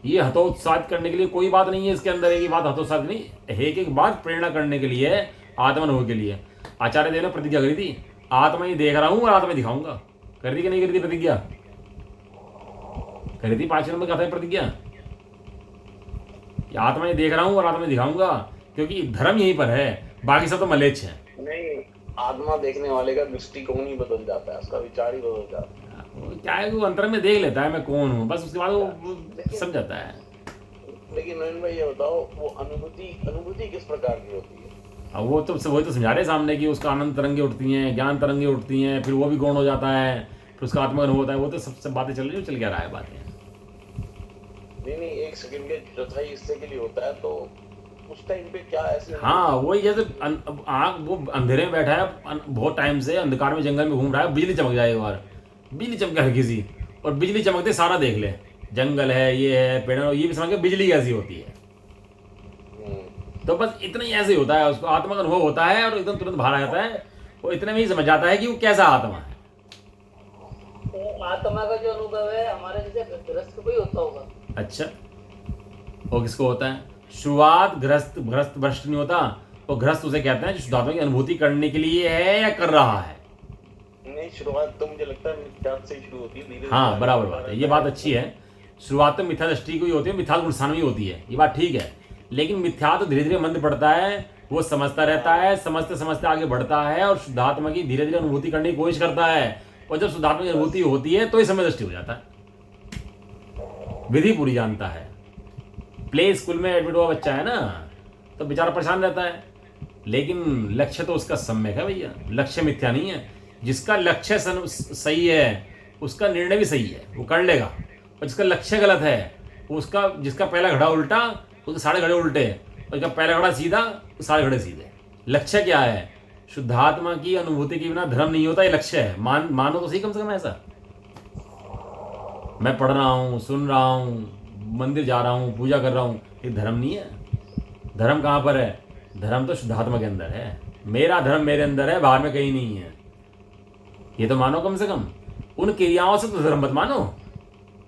ये हतोत्साहित करने के लिए कोई बात नहीं है इसके अंदर। एक ही बात हतोत्साहित नहीं, एक बात प्रेरणा करने के लिए, आत्मानुभव के लिए। आचार्य देव ने प्रतिज्ञा करी थी, आत्मा ही देख रहा हूँ और आत्मा दिखाऊंगा। कर दी कि नहीं करी थी प्रतिज्ञा? करी थी 5 नंबर का था प्रतिज्ञा, आत्मा ही देख रहा हूँ और आत्मा दिखाऊंगा। क्योंकि धर्म यहीं पर है, बाकी सब तो मलेच्छ है। नहीं, आत्मा देखने वाले का दृष्टिकोण ही बदल जाता है, उसका विचार ही बदल जाता है। क्या है, वो अंतर में देख लेता है मैं कौन हूँ, बस उसके बाद वो समझ जाता है। लेकिन नवीन भाई ये बताओ, वो अनुभूति किस प्रकार की होती है? अब वो तो वही तो समझा रहे सामने की, उसका आनंद तरंगे उठती हैं, ज्ञान तरंगे उठती हैं, फिर वो भी गौण हो जाता है, फिर उसका आत्मा अनुभव होता है। वो तो सब बातें चल रही है, चल क्या रहा है बातें। नहीं, 1 सेकंड के चौथाई हिस्से के लिए होता है, तो उस टाइम पे क्या ऐसे? हाँ, वही जैसे आँख वो अंधेरे में बैठा है बहुत टाइम से, अंधकार में जंगल में घूम रहा है, बिजली चमक जाए एक बार, बिजली चमके हल्की सी, और बिजली चमकते सारा देख ले, जंगल है, ये है, पेड़ है, ये भी समझ के बिजली कैसी होती है। तो बस इतना ही ऐसे ही होता है, उसको आत्मा का अनुभव होता है और एकदम तुरंत बाहर आ जाता है। वो इतने में ही समझ जाता है कि वो कैसा आत्मा है। तो आत्मा का जो अनुभव है हमारे जैसे ग्रस्त को ही होता होगा। अच्छा, वो किसको होता है? शुरुआत ग्रस्त भ्रष्ट नहीं होता। वो ग्रस्त उसे कहते हैं जो शुद्धात्मा की अनुभूति करने के लिए है या कर रहा है। नहीं, शुरुआत तो मुझे लगता है मिथ्यात्व से ही शुरू होती है, धीरे हाँ, बराबर बात है, ये बात अच्छी है। शुरुआत तो मिथ्या दृष्टि को ही होती है, मिथ्या गुण स्थान में ही होती है, ये बात ठीक है। लेकिन मिथ्या तो धीरे धीरे मंद पड़ता है, वो समझता रहता है, समझते समझते आगे बढ़ता है और शुद्धात्मा की धीरे धीरे अनुभूति करने की कोशिश करता है। और जब शुद्धात्मा की अनुभूति होती है तो ही समय दृष्टि हो जाता है, विधि पूरी जानता है। प्ले स्कूल में एडमिट हुआ बच्चा है ना, तो बेचारा परेशान रहता है, लेकिन लक्ष्य तो उसका सम्यक है भैया, लक्ष्य मिथ्या नहीं है। जिसका लक्ष्य सही है उसका निर्णय भी सही है, वो कर लेगा। और जिसका लक्ष्य गलत है उसका, जिसका पहला घड़ा उल्टा उसके सारे घड़े उल्टे, और जिसका पहला घड़ा सीधा तो सारे घड़े सीधे। लक्ष्य क्या है? शुद्धात्मा की अनुभूति के बिना धर्म नहीं होता, ये लक्ष्य है। मानो तो सही कम से कम ऐसा। मैं पढ़ रहा हूँ, सुन रहा हूँ, मंदिर जा रहा हूँ, पूजा कर रहा हूँ, ये धर्म नहीं है। धर्म कहाँ पर है? धर्म तो शुद्धात्मा के अंदर है। मेरा धर्म मेरे अंदर है, बाहर में कहीं नहीं है। ये तो मानो कम से कम। उन क्रियाओं से तो धर्म मत मानो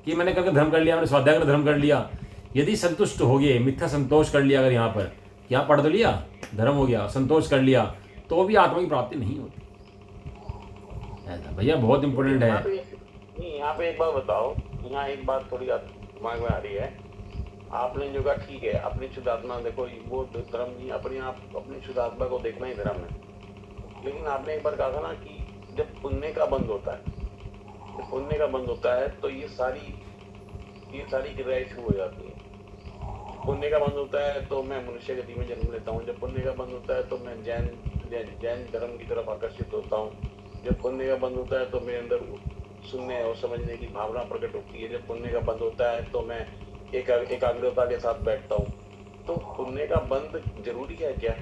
कि मैंने करके धर्म कर लिया, मैंने स्वाध्याय कर धर्म कर लिया। यदि संतुष्ट हो गए, मिथ्या संतोष कर लिया, अगर यहाँ पढ़ तो लिया, धर्म हो गया, संतोष कर लिया, तो भी आत्मा की प्राप्ति नहीं होती। ऐसा भैया बहुत इंपॉर्टेंट है। यहाँ पे एक बात बताओ, यहाँ एक बात थोड़ी दिमाग में आ रही है। आपने जो कहा ठीक है, अपनी शुद्धात्मा देखो, वो धर्म नहीं, अपने आप अपनी शुद्धात्मा को देखना ही धर्म है। लेकिन आपने एक बार कहा था ना कि जब पुण्य का बंद होता है, जब पुण्य का बंद होता है तो ये सारी क्रियाएं शुरू हो जाती है। पुण्य का बंद होता है तो मैं मनुष्य गति में जन्म लेता हूँ। जब पुण्य का बंद होता है तो मैं जैन धर्म की तरफ आकर्षित होता हूँ। जब पुण्य का बंद होता है तो मेरे अंदर सुनने और समझने की भावना प्रकट होती है। जब पुण्य का बंद होता है तो मैं एकाग्रता के साथ बैठता हूँ। तो पुण्य का बंद जरूरी है क्या?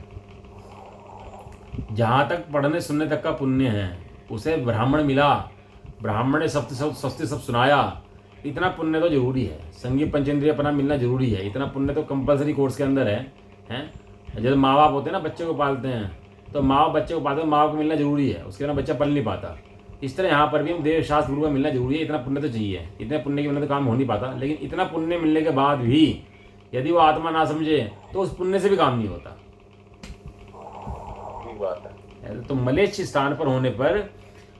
जहाँ तक पढ़ने सुनने तक का पुण्य है, उसे ब्राह्मण मिला, ब्राह्मण ने सस्ते सब सुनाया, इतना पुण्य तो जरूरी है। संगीत पंचेंद्रिय अपना मिलना जरूरी है, इतना पुण्य तो कंपलसरी कोर्स के अंदर है। जैसे माँ बाप होते हैं ना, बच्चे को पालते हैं, तो माँ बाप बच्चे को पालते हैं, माँ बाप को मिलना जरूरी है, उसके बिना बच्चा पल नहीं पाता। इस तरह यहाँ पर भी हम देव शास्त्र गुरु का मिलना जरूरी है। इतना पुण्य तो चाहिए, इतने पुण्य के बिना तो काम हो नहीं पाता। लेकिन इतना पुण्य मिलने के बाद भी यदि वो आत्मा ना समझे तो उस पुण्य से भी काम नहीं होता। बात है। तो मलेच्छ स्थान पर होने पर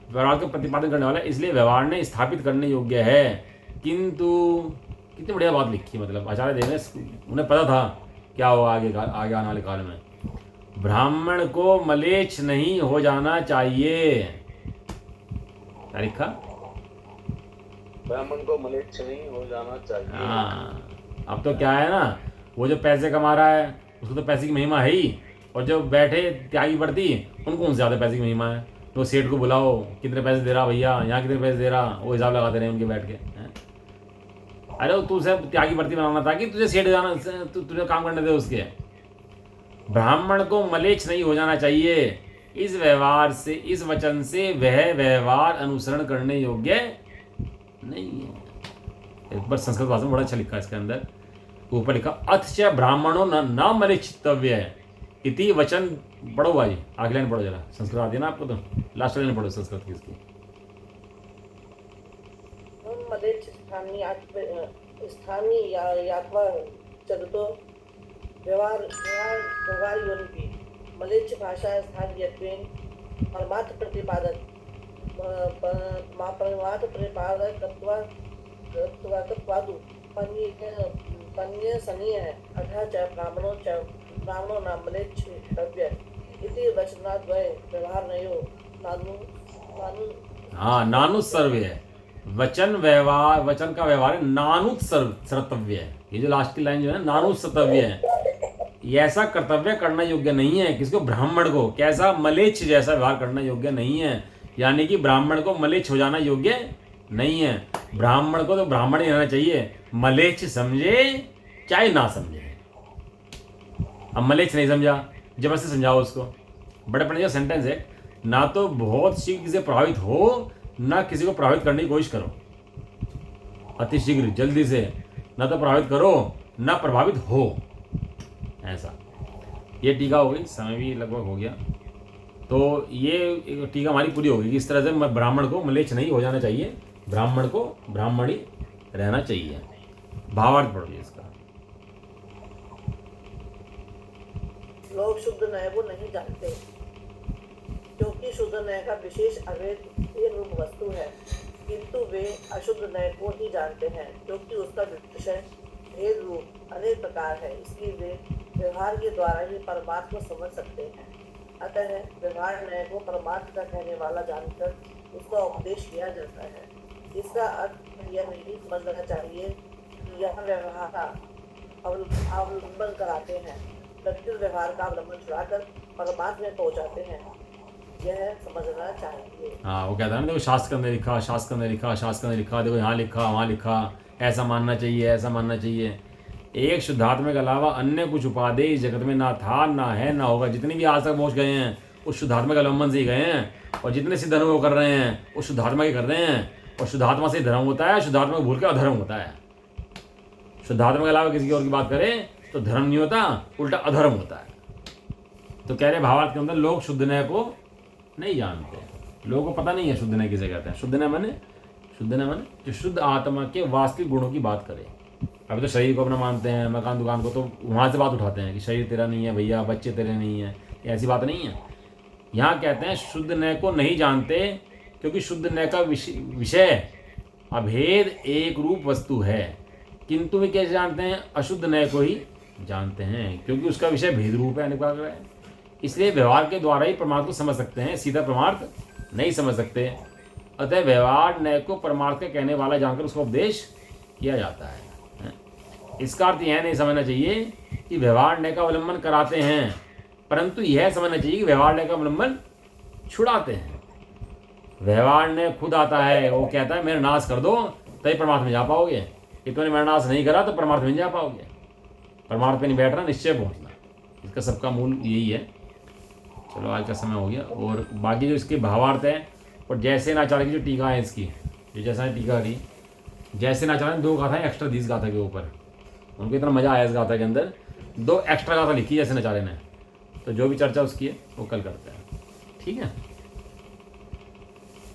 व्यवहार का प्रतिपादन करने वाला, इसलिए व्यवहार ने स्थापित करने योग्य है। किंतु कितनी बढ़िया बात लिखी, मतलब आचार्य देव ने, उन्हें पता था क्या होगा आगे आने वाले काल में। ब्राह्मण को मलेच्छ नहीं हो जाना चाहिए। क्या लिखा? ब्राह्मण को मलेच्छ नहीं हो जाना चाहिए। हाँ, अब तो क्या है ना, वो जो पैसे कमा रहा है उसको तो पैसे की महिमा है ही, और जो बैठे त्यागी बढ़ती उनको उनसे ज़्यादा पैसे की महिमा है। तो सेठ को बुलाओ, कितने पैसे दे रहा भैया, यहाँ कितने पैसे दे रहा, वो हिसाब लगाते रहे उनके बैठ के। अरे तुझे त्यागी बढ़ती बनाना था कि तुझे सेठ जाना, तुझे काम करने दे उसके। ब्राह्मण को मलेच्छ नहीं हो जाना चाहिए। इस व्यवहार से, इस वचन से वह व्यवहार अनुसरण करने योग्य नहीं है। एक बार संस्कृत भाषा में बड़ा अच्छा लिखा है इसके अंदर, ऊपर लिखा अथ च ब्राह्मणो न मलेच्छितव्य इति वचन। पढ़ो भाई, आगे लाइन पढ़ो जरा, संस्कृत आती है ना आपको, तो लास्ट लाइन पढ़ो संस्कृत की इसकी। स्थानीय यात्रा जगतो व्यवहार योनिपि मलेच्छ भाषा स्थानीयत्वेन परमार्थ प्रतिपादक प्रतिपादकत्वादु पन्यसनीय है। अतः च ब्राह्मणो न मलेच्छितव्य इति वचनाद्वय व्यवहारनयो नानुत्सर्व्य है। वचन व्यवहार, वचन का व्यवहार है नानुत्सर्तव्य है। ये जो लास्ट की लाइन जो है नानुत्सर्तव्य है, ये ऐसा कर्तव्य करना योग्य नहीं है। किसको? ब्राह्मण को। कैसा? मलेच्छ जैसा व्यवहार करना योग्य नहीं है। यानी कि ब्राह्मण को मलेच्छ हो जाना योग्य नहीं है। ब्राह्मण को तो ब्राह्मण ही रहना चाहिए, मलेच्छ समझे चाहे ना समझे। अब मलेच्छ नहीं समझा, जबरदस्ती समझाओ उसको। बड़े पढ़ने का सेंटेंस है, ना तो बहुत शीघ्र से प्रभावित हो, ना किसी को प्रभावित करने की कोशिश करो। अति शीघ्र, जल्दी से, ना तो प्रभावित करो ना प्रभावित हो, ऐसा। ये टीका हो गई, समय भी लगभग हो गया। तो ये टीका हमारी पूरी होगी कि इस तरह से ब्राह्मण को मलेच्छ नहीं हो जाना चाहिए, ब्राह्मण को ब्राह्मण ही रहना चाहिए। भावार्थ पढ़िए इसका। लोग शुद्ध न्याय को नहीं जानते, क्योंकि शुद्ध न्याय का विशेष अवैध रूप वस्तु है, किंतु वे अशुद्ध न्याय को ही जानते हैं, क्योंकि उसका विषय भेद रूप अनेक प्रकार है, इसलिए वे व्यवहार के द्वारा ही परमार्थ को समझ सकते हैं। अतः व्यवहार न्याय को परमार्थ का कहने वाला जानकर उसका उपदेश किया जाता है। इसका अर्थ यह नहीं समझना चाहिए कि यह व्यवहार का अवलंबन कराते हैं, प्रत्युत व्यवहार का अवलंबन छुड़ाकर परमार्थ में पहुंचाते हैं, यह समझना चाहिए। हाँ, वो कहता है ना, देखो शास्त्र के अंदर लिखा, शास्त्र के अंदर लिखा, शास्त्र के अंदर लिखा, देखो यहाँ लिखा, वहाँ लिखा, ऐसा मानना चाहिए, ऐसा मानना चाहिए। एक शुद्धात्मा के अलावा अन्य कुछ उपादेय इस जगत में ना था, ना है, ना होगा। जितने भी आज तक पहुँच गए हैं उस शुद्धात्मा के अवलंबन से ही गए हैं, और जितने सिद्ध अनुभव कर रहे हैं उस शुद्धात्मा के कर रहे हैं। और शुद्धात्मा से धर्म होता है, शुद्धात्मा को भूल के अधर्म होता है। शुद्धात्मा के अलावा किसी और की बात करें तो धर्म नहीं होता, उल्टा अधर्म होता है। तो कह रहे भावार्थ के अंदर लोग शुद्ध न्याय को नहीं जानते, लोगों को पता नहीं है शुद्ध न्याय किसे कहते हैं। शुद्ध न्याय माने जो शुद्ध आत्मा के वास्तविक गुणों की बात करे। अभी तो शरीर को अपना मानते हैं, मकान दुकान को, तो वहाँ से बात उठाते हैं कि शरीर तेरा नहीं है भैया, बच्चे तेरे नहीं है, ऐसी बात नहीं है। यहाँ कहते हैं शुद्ध न्याय को नहीं जानते, क्योंकि शुद्ध न्याय का विषय अभेद एक रूप वस्तु है। किंतु वे कैसे जानते हैं? अशुद्ध न्याय को ही जानते हैं, क्योंकि उसका विषय भेद रूप है, अनिवार्य है। इसलिए व्यवहार के द्वारा ही परमार्थ को समझ सकते हैं, सीधा परमार्थ नहीं समझ सकते। अतः व्यवहार न्याय को परमार्थ का कहने वाला जानकर उसका उपदेश किया जाता है। इसका अर्थ यह नहीं समझना चाहिए कि व्यवहार न्याय का अवलंबन कराते हैं, परंतु यह समझना चाहिए कि व्यवहार न्याय का अवलंबन छुड़ाते हैं। व्यवहार न्याय खुद आता है, वो कहता है मेरा नाश कर दो तभी परमार्थ में जा पाओगे, कि तुमने मेरा नाश नहीं करा तो परमार्थ में नहीं जा पाओगे। परमार्थ पे नहीं बैठना, निश्चय पहुंचना, इसका सबका मूल यही है। चलो आज का समय हो गया, और बाकी जो इसके भावार्थ है, और जैसे नाचार्य की जो टीका है इसकी, जो जैसा टीका रही, जैसे नाचार्य ने 2 गाथा एक्स्ट्रा दी इस गाथा के ऊपर, उनको इतना मजा आया इस गाथा के अंदर, 2 एक्स्ट्रा गाथा लिखी जैसे नाचार्य ने। तो जो भी चर्चा उसकी है वो कल करते हैं, ठीक है।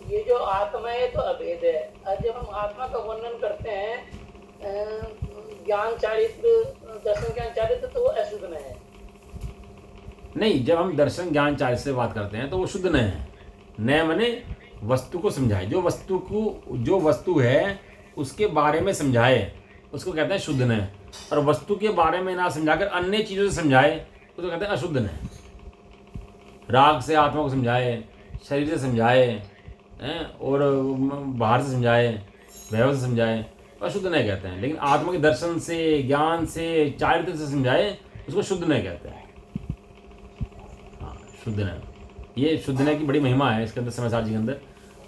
ये जो आत्मा है तो अभेद है, और जब हम आत्मा का वर्णन करते हैं ज्ञान चारित्र, दर्शन ज्ञान चारित्र, तो वो अशुद्ध न्याय है। नहीं, जब हम दर्शन ज्ञान चारित्र से बात करते हैं तो वो शुद्ध न्याय है। न्याय माने वस्तु को समझाए, जो वस्तु है उसके बारे में समझाए, उसको कहते हैं शुद्ध न्याय। और वस्तु के बारे में ना समझाकर अन्य चीज़ों से समझाए उसको कहते हैं अशुद्ध न्याय। राग से आत्मा को समझाए, शरीर से समझाए, और बाहर से समझाए, वैभव से समझाए, अशुद्ध न्याय कहते हैं। लेकिन आत्मा के दर्शन से, ज्ञान से, चारित्र से समझाए उसको शुद्ध न्याय कहते हैं। हाँ, शुद्ध न्याय, ये शुद्ध न्याय की बड़ी महिमा है इसके अंदर। समाचार जी के अंदर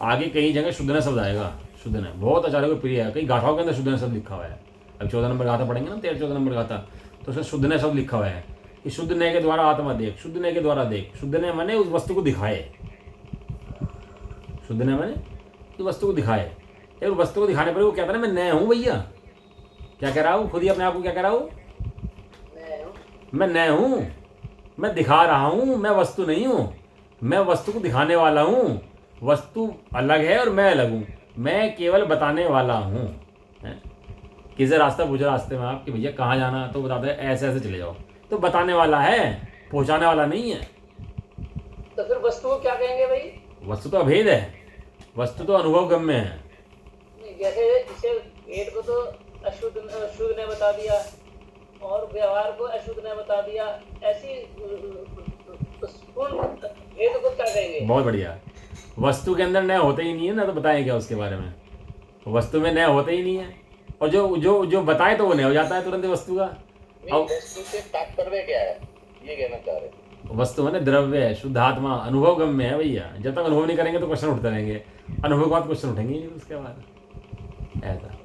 आगे कई जगह शुद्ध न्याय शब्द आएगा। शुद्ध न्याय बहुत आचार्यों को प्रिय है, कई गाथाओं के अंदर शुद्ध न्याय शब्द लिखा हुआ है। अब 14 नंबर गाथा पढ़ेंगे ना, 13-14 नंबर गाथा, तो उसमें शुद्ध न्याय शब्द लिखा हुआ है कि शुद्ध न्याय के द्वारा आत्मा देख, शुद्ध न्याय के द्वारा देख। शुद्ध न्याय माने उस वस्तु को दिखाए, शुद्ध न्याय माने उस वस्तु को दिखाए। यार वस्तु को दिखाने पर वो कहता है मैं न्याय हूँ भैया। क्या कह रहा हूँ? खुद ही अपने आप को क्या कह रहा हूँ? मैं न्याय हूँ, मैं दिखा रहा हूँ, मैं वस्तु नहीं हूँ, मैं वस्तु को दिखाने वाला हूँ। वस्तु अलग है और मैं अलग हूँ, मैं केवल बताने वाला हूँ। किसी रास्ता पूछो रास्ते में आप कि भैया कहाँ जाना, तो बताते हैं ऐसे ऐसे चले जाओ, तो बताने वाला है, पहुँचाने वाला नहीं है। तो फिर वस्तु को क्या कहेंगे भाई? वस्तु तो अभेद है, वस्तु तो अनुभव गम्य है। जैसे इसे भेद को तो अशुद्ध ने बता दिया और व्यवहार को अशुद्ध ने बता दिया, ऐसी भेद को क्या कहेंगे? बहुत बढ़िया। वस्तु के अंदर नया होता ही नहीं है ना, तो बताएं क्या उसके बारे में? वस्तु में नया होता ही नहीं है, और जो बताए तो वो नया हो जाता है तुरंत वस्तु का। अब वस्तु से तात्पर्य क्या है, ये कहना चाह रहे? वस्तु है द्रव्य है, शुद्ध आत्मा, अनुभव गम्य है भैया। जब तक अनुभव नहीं करेंगे तो क्वेश्चन उठते रहेंगे, अनुभव के बाद क्वेश्चन उठेंगे नहीं उसके बाद, ऐसा।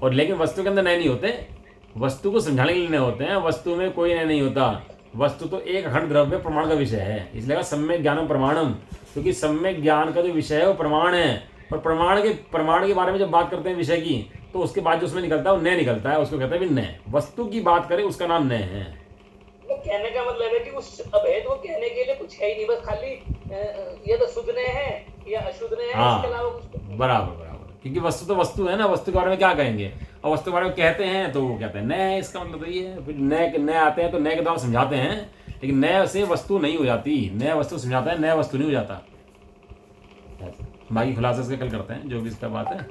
और लेकिन वस्तु के अंदर नए नहीं होते, वस्तु को समझाने के लिए नए होते हैं। वस्तु में कोई नया नहीं होता, वस्तु तो एक अखंड द्रव्य प्रमाण का विषय है। इसलिए सम्यक ज्ञानम प्रमाणम, क्योंकि सम्यक ज्ञान का जो विषय है वो प्रमाण है। और प्रमाण के बारे में जब बात करते हैं विषय की, तो उसके बाद जो उसमें निकलता है वो नए निकलता है, उसको कहते हैं नए। वस्तु की बात करें उसका नाम नए है। कहने का मतलब है कि उस अभेद को कहने के लिए कुछ है ही नहीं, बस खाली ये तो शुद्ध नए है या अशुद्ध नए है, इसके अलावा कुछ। बराबर, क्योंकि वस्तु तो वस्तु है ना, वस्तु के बारे में क्या कहेंगे? और वस्तु के बारे में कहते हैं तो वो कहते हैं नए है, इसका मतलब ये है। फिर नए आते हैं तो नए के द्वारा समझाते हैं, लेकिन नए से वस्तु नहीं हो जाती। नया वस्तु समझाता है, नया वस्तु नहीं हो जाता। बाकी खुलासा इसका कल करते हैं, जो भी इसका बात है।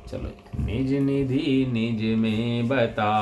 चलो, निज निधि निज में बता